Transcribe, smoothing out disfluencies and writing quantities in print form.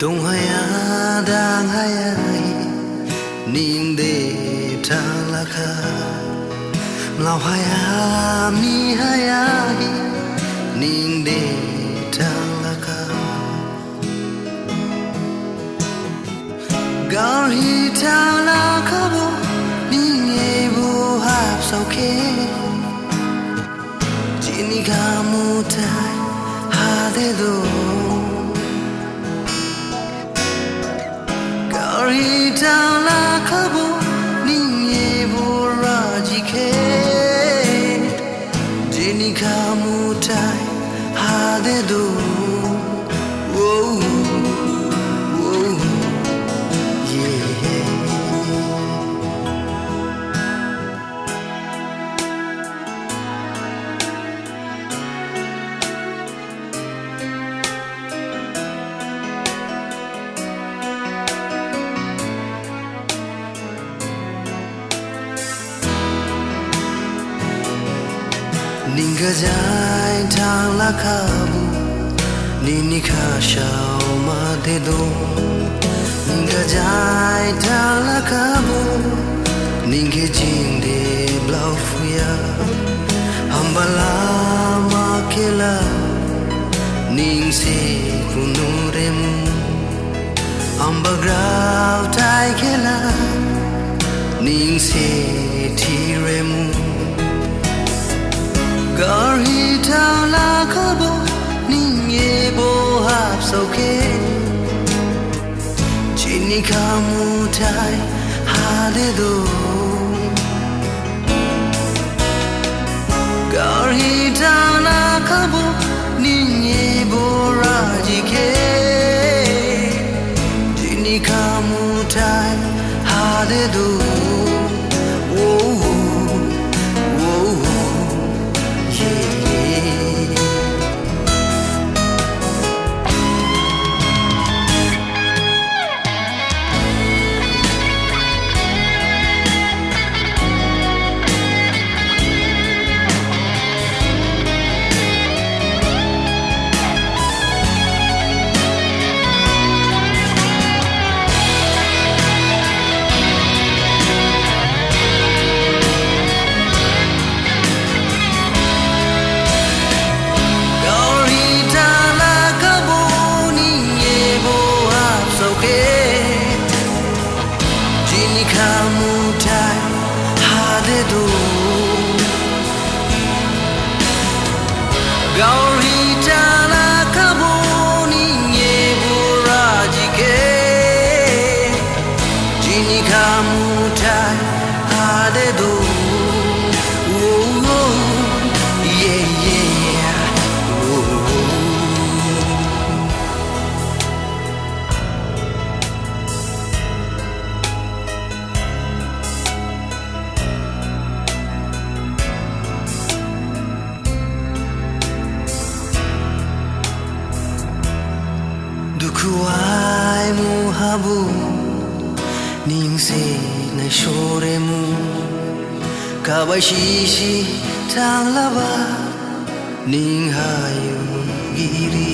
Tung haya dang haya ning de talaka Mlau haya mi haya ning de talaka Gar hi talaka bo ning e bo hap sauke Jini kamu tai hade do Garita la kabo ninge boraji ke Jini kamu tai hade do Whoa, whoa, yeah Ninga jai thang la khabu Nini kha shao ma de do Ninga jai thang la khabu Ninge jing de blau fuya Hambala ma kela Ning se kunuremu Amba grau tai kela Ning se tiremu Gar hi tao la kabo ning e bo hap sauke Jini kamu tai hade do Gar hi tao la kabo ning e bo raji ke Jini kamu tai hade do Kamu tai hade do Gauri tala kabo ninge buraji ke Jini kamu tai hade do Oh, oh, yeah, yeah Dukuai mu habu ning se na shore mu Kabai shishi tang lava ning hayu giri